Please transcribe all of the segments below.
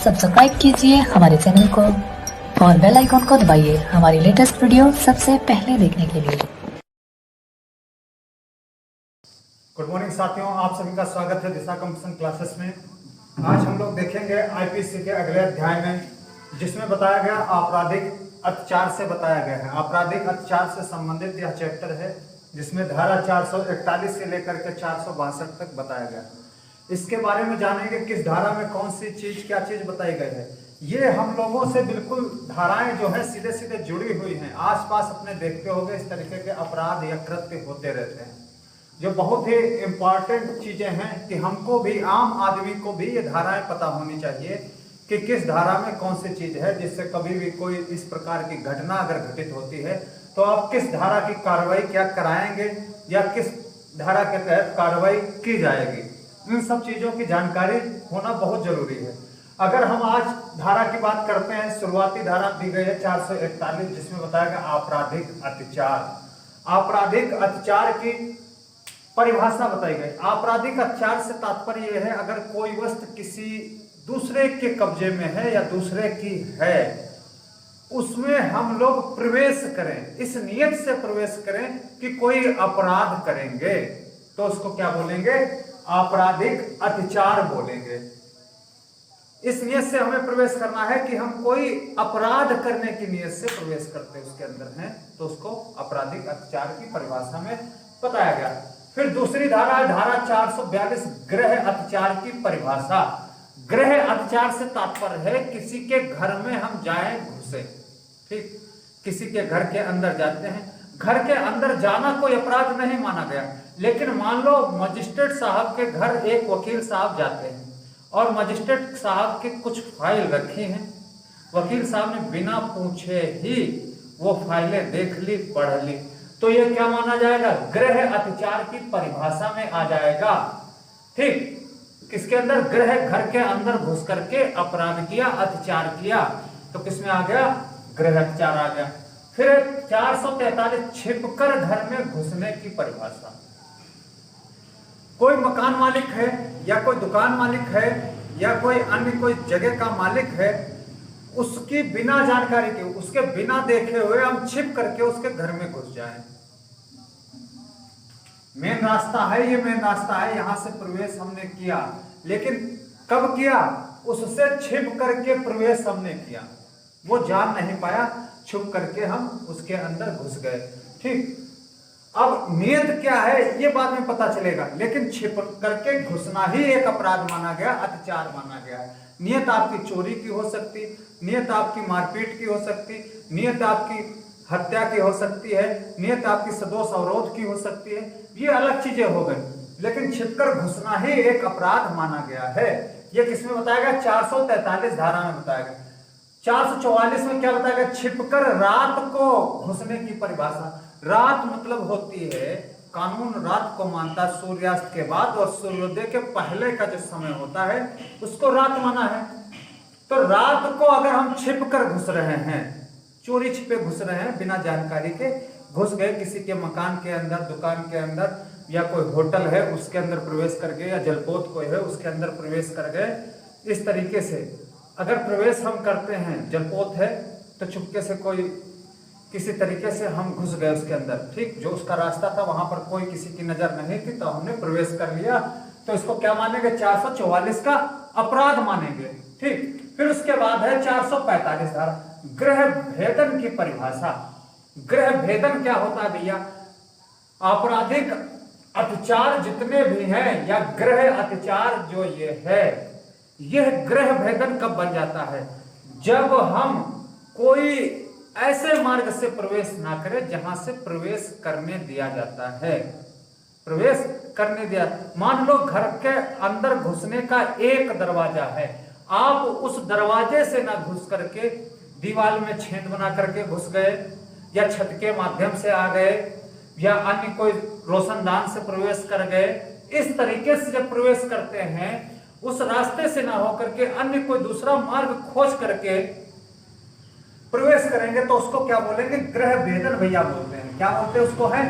Subscribe कीजिए हमारे channel को और बेल आइकॉन को दबाइए हमारी लेटेस्ट वीडियो सबसे पहले देखने के लिए। गुड मॉर्निंग साथियों, आप सभी का स्वागत है दिशा कंपटीशन क्लासेस में। आज हम लोग देखेंगे आईपीसी के अगले अध्याय में, जिसमें बताया गया आपराधिक अत्याचार से बताया गया है। आपराधिक अत्याचार से संबंधित यह चैप्टर है, जिसमें धारा 441 से लेकर के 462 तक बताया गया। इसके बारे में जानेंगे किस धारा में कौन सी चीज क्या चीज बताई गई है। ये हम लोगों से बिल्कुल धाराएं जो है सीधे सीधे जुड़ी हुई हैं। आसपास अपने देखते होंगे इस तरीके के अपराध या कृत्य होते रहते हैं, जो बहुत ही इंपॉर्टेंट चीजें हैं कि हमको भी, आम आदमी को भी ये धाराएं पता होनी चाहिए कि किस धारा में कौन सी चीज है, जिससे कभी भी कोई इस प्रकार की घटना अगर घटित होती है तो आप किस धारा की कार्रवाई क्या कराएंगे या किस धारा के तहत कार्रवाई की जाएगी। इन सब चीजों की जानकारी होना बहुत जरूरी है। अगर हम आज धारा की बात करते हैं, शुरुआती धारा दी गई है 441, जिसमें बताया गया आपराधिक अत्याचार। आपराधिक अत्याचार की परिभाषा बताई गई। आपराधिक अत्याचार से तात्पर्य यह है, अगर कोई वस्तु किसी दूसरे के कब्जे में है या दूसरे की है, उसमें हम लोग प्रवेश करें, इस नियत से प्रवेश करें कि कोई अपराध करेंगे, तो उसको क्या बोलेंगे? आपराधिक अत्याचार बोलेंगे। इस नियत से हमें प्रवेश करना है कि हम कोई अपराध करने की नियत से प्रवेश करते उसके अंदर हैं, तो उसको आपराधिक अत्याचार की परिभाषा में बताया गया। फिर दूसरी धारा, धारा 442, गृह अत्याचार की परिभाषा। गृह अत्याचार से तात्पर्य है किसी के घर में हम जाएं, घुसे। ठीक, किसी के घर के अंदर जाते हैं। घर के अंदर जाना कोई अपराध नहीं माना गया, लेकिन मान लो मजिस्ट्रेट साहब के घर एक वकील साहब जाते हैं और मजिस्ट्रेट साहब की कुछ फाइल रखी हैं। वकील साहब ने बिना पूछे ही वो फाइलें देख ली, पढ़ ली, तो ये क्या माना जाएगा? गृह अत्याचार की परिभाषा में आ जाएगा। ठीक, किसके अंदर? गृह, घर के अंदर घुस करके अपराध किया, अत्याचार किया, तो किसमें आ गया? गृह अत्याचार आ गया। फिर 443, छिपकर घर में घुसने की परिभाषा। कोई मकान मालिक है या कोई दुकान मालिक है या कोई अन्य कोई जगह का मालिक है, उसकी बिना जानकारी के, उसके बिना देखे हुए हम छिप करके उसके घर में घुस जाएं। मेन रास्ता है, ये मेन रास्ता है, यहां से प्रवेश हमने किया, लेकिन कब किया? उससे छिप करके प्रवेश हमने किया, वो जान नहीं पाया, छुप करके हम उसके अंदर घुस गए। ठीक, अब नियत क्या है ये बाद में पता चलेगा, लेकिन छिप करके घुसना ही एक अपराध माना गया, अत्याचार माना गया। नियत आपकी चोरी की हो सकती, नियत आपकी मारपीट की हो सकती, नियत आपकी हत्या की हो सकती है, नियत आपकी सदोष अवरोध की हो सकती है, ये अलग चीजें हो गई, लेकिन छिपकर घुसना ही एक अपराध माना गया है। ये किसमें बताया गया? 443 धारा में बताया गया। 444 में क्या बताया गया? छिपकर रात को घुसने की परिभाषा। रात मतलब होती है, कानून रात को मानता है, सूर्यास्त के बाद और सूर्योदय के पहले का जो समय होता है उसको रात माना है। तो रात को अगर हम छिपकर घुस रहे हैं, चोरी छिपे घुस रहे हैं, बिना जानकारी के घुस गए किसी के मकान के अंदर, दुकान के अंदर, या कोई होटल है उसके अंदर प्रवेश कर गए, या जलपोत कोई है उसके अंदर प्रवेश कर गए, इस तरीके से अगर प्रवेश हम करते हैं, जलपोत है तो चुपके से कोई किसी तरीके से हम घुस गए उसके अंदर, ठीक, जो उसका रास्ता था वहां पर कोई किसी की नजर नहीं थी, तो हमने प्रवेश कर लिया, तो इसको क्या मानेंगे? 444 का अपराध मानेंगे। ठीक, फिर उसके बाद है 445 धारा, गृह भेदन की परिभाषा। गृह भेदन क्या होता है भैया? आपराधिक अत्याचार जितने भी हैं या गृह अत्याचार जो ये है, यह गृह भेदन कब बन जाता है? जब हम कोई ऐसे मार्ग से प्रवेश ना करें जहां से प्रवेश करने दिया जाता है। प्रवेश करने दिया, मान लो घर के अंदर घुसने का एक दरवाजा है, आप उस दरवाजे से ना घुस करके दीवार में छेद बना करके घुस गए, या छत के माध्यम से आ गए, या अन्य कोई रोशनदान से प्रवेश कर गए। इस तरीके से जब प्रवेश करते हैं, उस रास्ते से ना होकर के अन्य कोई दूसरा मार्ग खोज करके प्रवेश करेंगे, तो उसको क्या बोलेंगे? गृह भेदन भैया बोलते हैं। क्या बोलते हैं उसको? है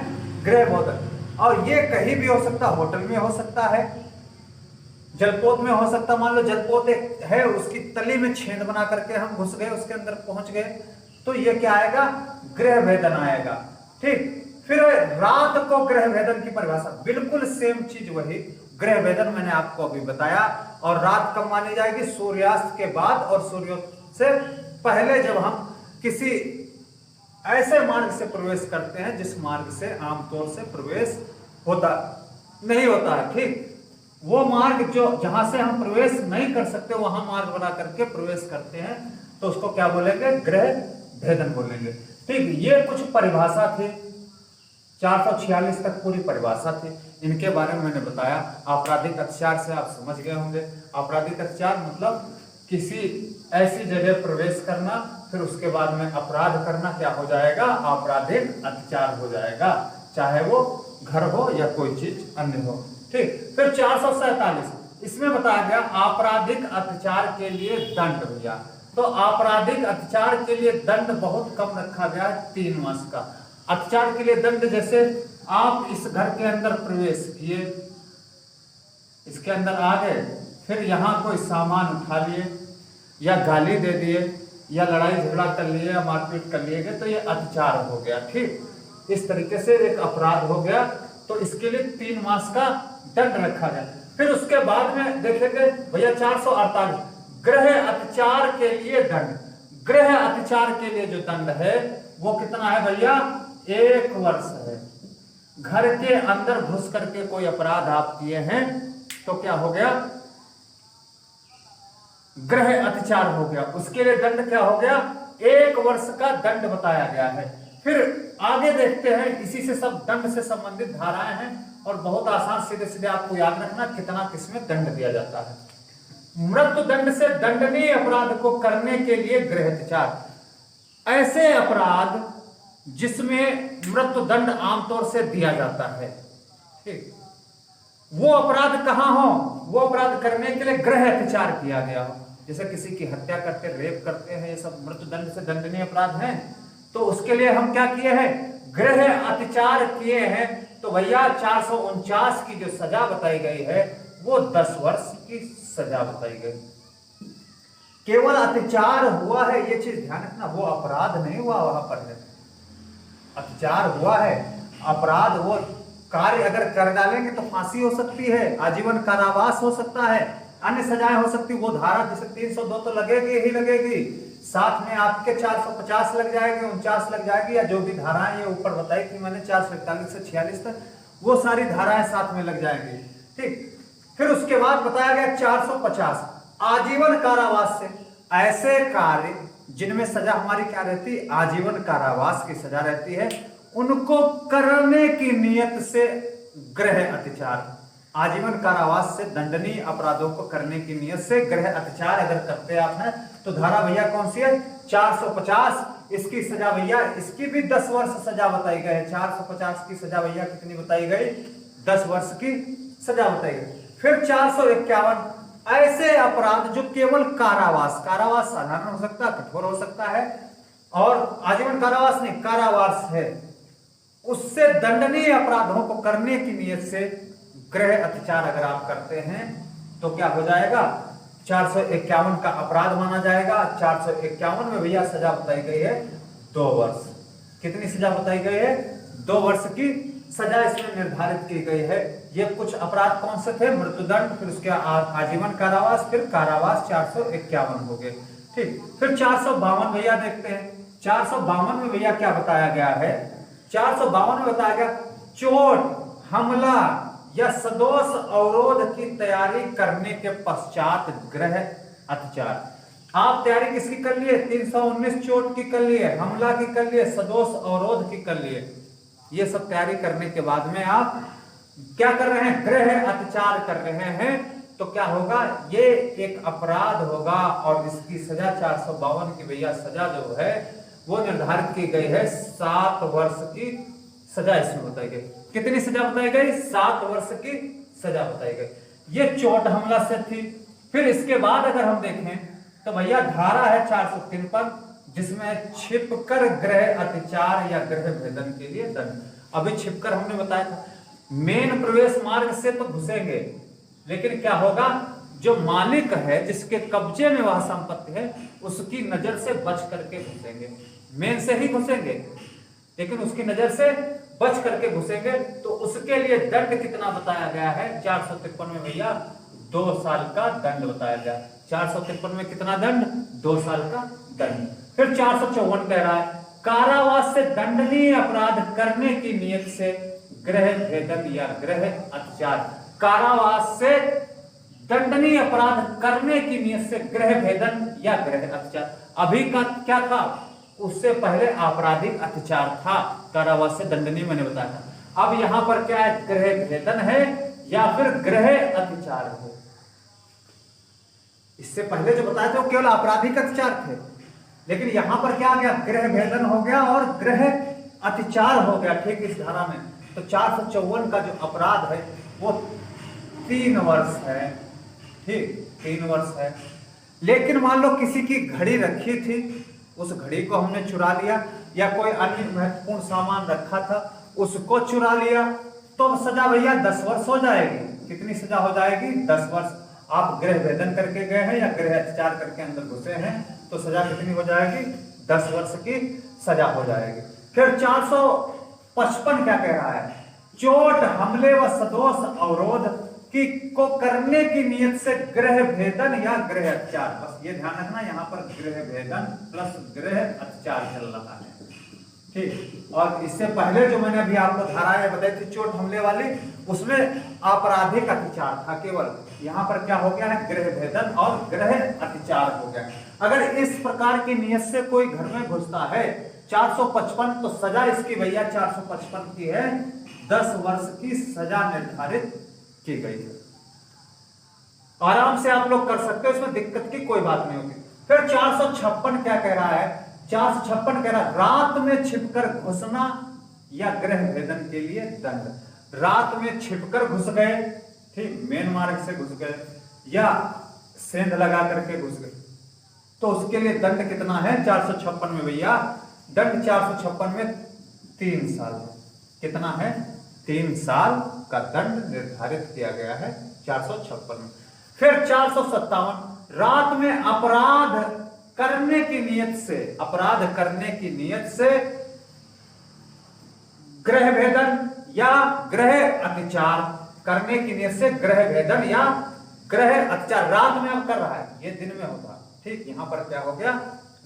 गृह भेदन। और ये कहीं भी हो सकता है, होटल में हो सकता है, जलपोत में हो सकता, मान लो जलपोत एक है, उसकी तली में छेद बना करके हम घुस गए, उसके अंदर पहुंच गए, तो ये क्या आएगा, गृह भेदन आएगा। ठीक, फिर रात को गृह भेदन की परिभाषा बिल्कुल सेम चीज वही, गृह भेदन मैंने आपको अभी बताया। और रात कब मानी जाएगी, सूर्यास्त के बाद और सूर्योदय से पहले, जब हम किसी ऐसे मार्ग से प्रवेश करते हैं जिस मार्ग से आमतौर से प्रवेश होता नहीं होता है। ठीक, वो मार्ग जो जहां से हम प्रवेश नहीं कर सकते, वहां मार्ग बना करके प्रवेश करते हैं, तो उसको क्या बोलेंगे, गृह भेदन बोलेंगे। ठीक, ये कुछ परिभाषा थी, 446 तक पूरी परिभाषा थी, इनके बारे में मैंने बताया। आपराधिक अत्याचार से आप समझ गए होंगे। आपराधिक अत्याचार मतलब किसी ऐसी जगह प्रवेश करना, फिर उसके बाद में अपराध करना, क्या हो जाएगा, आपराधिक अत्याचार हो जाएगा, चाहे वो घर हो या कोई चीज अन्य हो। ठीक, फिर 447 इसमें बताया गया आपराधिक अत्याचार के लिए दंड भैया। तो आपराधिक अत्याचार के लिए दंड बहुत कम रखा गया है, 3 मास का। अत्याचार के लिए दंड, जैसे आप इस घर के अंदर प्रवेश किए, इसके अंदर आ गए, फिर यहाँ कोई सामान उठा लिए या गाली दे दिए या लड़ाई झगड़ा कर लिए या मारपीट कर लिए गए, तो ये अत्याचार हो गया। ठीक, इस तरीके से एक अपराध हो गया, तो इसके लिए 3 मास का दंड रखा गया। फिर उसके बाद में देखेंगे भैया 448 गृह अत्याचार के लिए दंड। गृह अत्याचार के लिए जो दंड है वो कितना है भैया, 1 वर्ष है। घर के अंदर घुस करके कोई अपराध आप किए हैं तो क्या हो गया, गृह अत्याचार हो गया, उसके लिए दंड क्या हो गया, 1 वर्ष का दंड बताया गया है। फिर आगे देखते हैं, इसी से सब दंड से संबंधित धाराएं हैं और बहुत आसान, सीधे सीधे आपको याद रखना कितना किसमें दंड दिया जाता है। मृत्यु दंड से दंडनीय अपराध को करने के लिए गृह अत्याचार, ऐसे अपराध जिसमें मृत्यु दंड आमतौर से दिया जाता है। ठीक, वो अपराध कहां हो, वो अपराध करने के लिए गृह अत्याचार किया गया हो, जैसे किसी की हत्या करते, रेप करते हैं, ये सब मृत्यु दंड से दंडनीय अपराध हैं। तो उसके लिए हम क्या किए हैं, गृह अत्याचार किए हैं। तो भैया 449 की जो सजा बताई गई है वो 10 वर्ष की सजा बताई गई। केवल अत्याचार हुआ है, ये चीज ध्यान रखना, वो अपराध नहीं हुआ वहां पर है, अत्याचार हुआ है। अपराध वो कार्य अगर कर डालेंगे तो फांसी हो सकती है, आजीवन कारावास हो सकता है, अन्य सजाएं हो सकती, वो धारा जैसे 302 तो लगेगी ही लगेगी, साथ में आपके 450 लग जाएगी, 49 लग जाएगी, या जो भी धाराएं ये ऊपर बताई थी मैंने 441 से 46 तक, वो सारी धाराएं साथ में लग जाएंगी। ठीक, फिर उसके बाद बताया गया 450 आजीवन कारावास से, ऐसे कार्य जिनमें सजा हमारी क्या रहती, आजीवन कारावास की सजा रहती है, उनको करने की नियत से गृह अत्याचार, आजीवन कारावास से दंडनीय अपराधों को करने की नियत से गृह अत्याचार अगर करते आप हैं तो धारा भैया कौन सी है, 450, इसकी सजा भैया, इसकी भी 10 वर्ष सजा बताई गई है। 450 की सजा भैया कितनी बताई गई, 10 वर्ष की सजा बताई गई। फिर 451 ऐसे अपराध जो केवल कारावास, कारावास साधारण हो सकता है, कठोर हो सकता है, और आजीवन कारावास नहीं, कारावास है, उससे दंडनीय अपराधों को करने की नियत से गृह अत्याचार अगर आप करते हैं तो क्या हो जाएगा, 451 का अपराध माना जाएगा। 451 में भैया सजा बताई गई है 2 वर्ष। कितनी सजा बताई गई है, 2 वर्ष की सजा इसमें निर्धारित की गई है। ये कुछ अपराध कौन से थे, मृत्युदंड, फिर उसके आजीवन कारावास, फिर कारावास 451 हो गए। ठीक, फिर 452 भैया देखते हैं। 452 में भैया क्या बताया गया है, 452 में बताया गया चोट, हमला या सदोष अवरोध की तैयारी करने के पश्चात गृह अत्याचार। आप तैयारी किसकी कर लिए, 319 चोट की कर लिए, हमला की कर लिए, सदोष अवरोध की कर लिए, ये सब तैयारी करने के बाद में आप क्या कर रहे हैं, गृह अत्याचार कर रहे हैं, तो क्या होगा, ये एक अपराध होगा और इसकी सजा 452 की भैया सजा जो है वो निर्धारित की गई है 7 वर्ष की सजा इसमें बताई गई। कितनी सजा बताई गई, 7 वर्ष की सजा बताई गई। ये चोट हमला से थी। फिर इसके बाद अगर हम देखें तो भैया धारा है 453 जिसमें छिपकर गृह अत्याचार या गृह भेदन के लिए दंड। अभी छिपकर हमने बताया था, मेन प्रवेश मार्ग से तो घुसेंगे, लेकिन क्या होगा, जो मालिक है, जिसके कब्जे में वह संपत्ति है, उसकी नजर से बच करके घुसेंगे। मेन से ही घुसेंगे, लेकिन उसकी नजर से बच करके घुसेंगे। तो उसके लिए दंड कितना बताया गया है 453 में भैया, 2 साल का दंड बताया गया। 453 में कितना दंड, 2 साल का दंड। फिर 454 कह रहा है, कारावास से दंडनीय अपराध करने की नियत से गृह भेदन या गृह अत्याचार। कारावास से दंडनीय अपराध करने की नियत से गृह भेदन या गृह अत्याचार। अभी का क्या था, उससे पहले आपराधिक अत्याचार था, कारावास से दंडनीय मैंने बताया था। अब यहां पर क्या है, गृह भेदन है या फिर गृह अत्याचार है। इससे पहले जो बताया था वो केवल आपराधिक अत्याचार थे, लेकिन यहां पर क्या आ गया, गृह भेदन हो गया और गृह अत्याचार हो गया। ठीक इस धारा में तो 454 का जो अपराध है वो 3 वर्ष है। ठीक 3 वर्ष है। लेकिन मान लो किसी की घड़ी रखी थी, उस घड़ी को हमने चुरा लिया, या कोई अन्य महत्वपूर्ण सामान रखा था उसको चुरा लिया, तो सजा भैया 10 वर्ष हो जाएगी। कितनी सजा हो जाएगी, 10 वर्ष। आप गृह भेदन करके गए हैं या गृह अत्याचार करके अंदर घुसे हैं, तो सजा कितनी हो जाएगी, 10 वर्ष की सजा हो जाएगी। फिर 455 क्या कह रहा है, चोट, हमले व सदोष अवरोध को करने की नियत से गृह भेदन या गृह अत्याचार। बस ये ध्यान रखना, यहाँ पर गृह भेदन प्लस गृह अत्याचार चल रहा है। ठीक, और इससे पहले जो मैंने अभी आपको धाराएं बताई थी चोट हमले वाली, उसमें आपराधिक अत्याचार था केवल। यहाँ पर क्या हो गया है, गृह भेदन और गृह अत्याचार हो गया। अगर इस प्रकार की नियत से कोई घर में घुसता है 455, तो सजा इसकी भैया 455 की है, 10 वर्ष की सजा निर्धारित की गई है। आराम से आप लोग कर सकते हो, इसमें दिक्कत की कोई बात नहीं होगी। फिर 456 क्या कह रहा है, 456 कह रहा है, रात में छिपकर घुसना या गृह भेदन के लिए दंड। रात में छिपकर घुस गए, ठीक, मेन मार्ग से घुस गए या सेंध लगा करके घुस गए, तो उसके लिए दंड कितना है 456 में भैया, दंड 456 में 3 साल। कितना है, 3 साल का दंड निर्धारित किया गया है 456 में। फिर 457, रात में अपराध करने की नियत से, अपराध करने की नियत से गृह भेदन या गृह अत्याचार, करने की नियत से गृह भेदन या गृह अत्याचार। रात में अब कर रहा है, ये दिन में होता, ठीक, यहां पर क्या हो गया,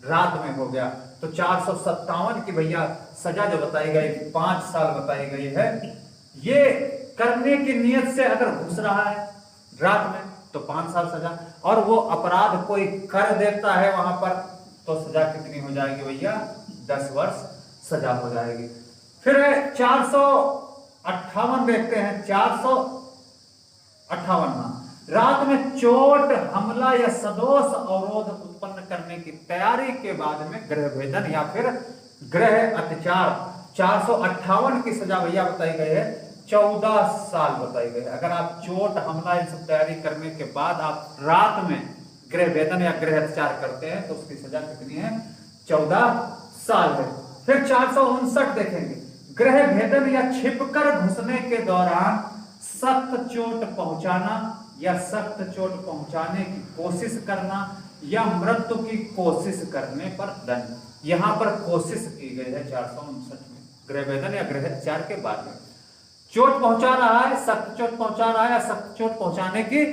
रात में हो गया। तो 457 की भैया सजा जो बताई गई 5 साल बताई गई है। ये करने की नियत से अगर घुस रहा है रात में तो 5 साल सजा, और वो अपराध कोई कर देता है वहां पर, तो सजा कितनी हो जाएगी भैया, 10 वर्ष सजा हो जाएगी। फिर 458 देखते हैं, 458, रात में चोट, हमला या सदोष अवरोध उत्पन्न करने की तैयारी के बाद में गृह भेदन या फिर गृह अत्याचार। 458 की सजा भैया बताई गई है 14 साल बताई गई। अगर आप चोट, हमला इन सब तैयारी करने के बाद आप रात में गृह भेदन या गृह अत्याचार करते हैं तो उसकी सजा कितनी है, 14 साल है। फिर 459 देखेंगे, गृह भेदन या छिपकर घुसने के दौरान सख्त चोट पहुंचाना या सख्त चोट पहुंचाने की कोशिश करना या मृत्यु की कोशिश करने पर दंड। यहां पर कोशिश की गई है 459 में, गृह भेदन या गृह अत्याचार के बाद में चोट पहुंचा रहा है, सख्त चोट पहुंचा रहा है या सख्त चोट पहुंचाने की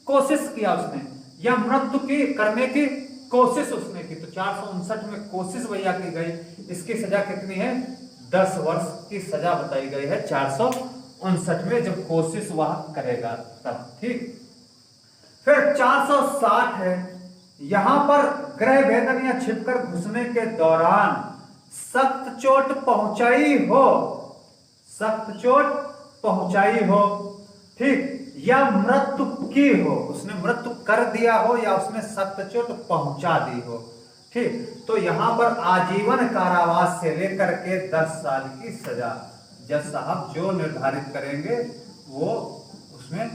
कोशिश किया उसने, या मृत्यु की करने की कोशिश उसने की। तो 459 में कोशिश भैया की गई, इसकी सजा कितनी है, 10 वर्ष की सजा बताई गई है 459 में, जब कोशिश वह करेगा तब, ठीक। फिर 460 है, यहां पर गृह भेदन या छिपकर घुसने के दौरान सख्त चोट पहुंचाई हो, सख्त चोट पहुंचाई हो, ठीक, या मृत्यु की हो, उसने मृत्यु कर दिया हो या उसने सख्त चोट पहुंचा दी हो, ठीक। तो यहां पर आजीवन कारावास से लेकर के 10 साल की सजा जज साहब जो निर्धारित करेंगे वो उसमें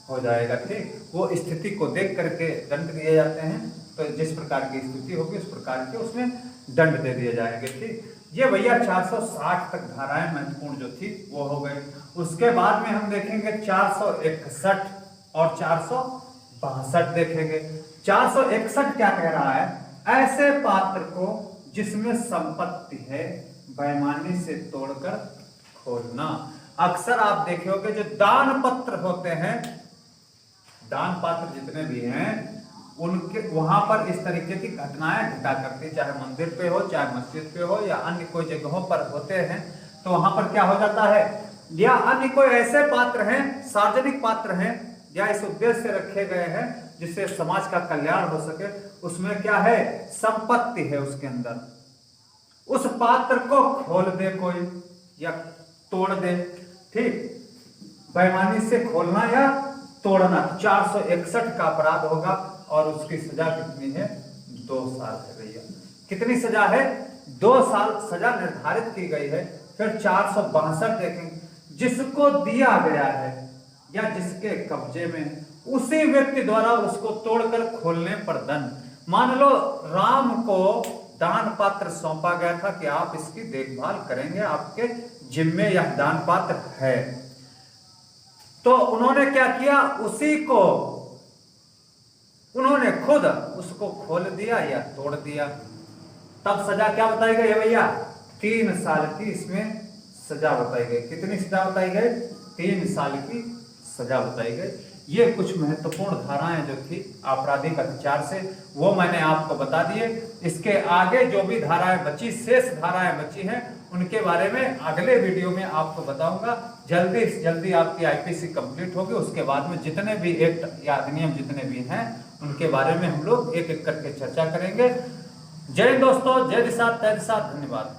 हो जाएगा, ठीक। वो स्थिति को देख करके दंड दिए जाते हैं, तो जिस प्रकार की स्थिति होगी उस प्रकार के उसमें दंड दे दिए जाएंगे, ठीक। ये भैया 460 तक धाराएं महत्वपूर्ण जो थी वो हो गई। उसके बाद में हम देखेंगे 461, और 462 देखेंगे। 461 क्या कह रहा है? ऐसे पात्र को जिसमें संपत्ति है बेईमानी से तोड़कर खोलना। अक्सर आप देखोगे जो दान पत्र होते हैं, दान पात्र जितने भी हैं उनके वहां पर इस तरीके की घटनाएं घटा करती, चाहे मंदिर पे हो, चाहे मस्जिद पे हो, या अन्य कोई जगहों पर होते हैं, तो वहां पर क्या हो जाता है, या अन्य कोई ऐसे पात्र हैं, सार्वजनिक पात्र हैं, या इस उद्देश्य से रखे गए हैं जिससे समाज का कल्याण हो सके, उसमें क्या है, संपत्ति है उसके अंदर, उस पात्र को खोल दे कोई या तोड़ दे, ठीक, बेईमानी से खोलना या तोड़ना, 461 का अपराध होगा और उसकी सजा कितनी है, 2 साल है भैया। कितनी सजा है, 2 साल सजा निर्धारित की गई है। फिर 462 देखेंगे, जिसको दिया गया है या जिसके कब्जे में उसी व्यक्ति द्वारा उसको तोड़कर खोलने पर दंड। मान लो राम को दान पात्र सौंपा गया था कि आप इसकी देखभाल करेंगे, आपके जिम्मे यह दान पात्र है, तो उन्होंने क्या किया, उसी को उन्होंने खुद उसको खोल दिया या तोड़ दिया, तब सजा क्या बताई गई है भैया, 3 साल की इसमें सजा बताई गई। कितनी सजा बताई गई, 3 साल की सजा बताई गई। ये कुछ महत्वपूर्ण धाराएं जो थी आपराधिक अत्याचार से, वो मैंने आपको बता दिए। इसके आगे जो भी धाराएं बची, शेष धाराएं बची हैं, उनके बारे में अगले वीडियो में आपको बताऊंगा। जल्दी से जल्दी आपकी आईपीसी कंप्लीट होगी, उसके बाद में जितने भी एक्ट या अधिनियम जितने भी हैं उनके बारे में हम लोग एक एक करके चर्चा करेंगे। जय हिंद दोस्तों, जय दिशा, तय दिशा, धन्यवाद।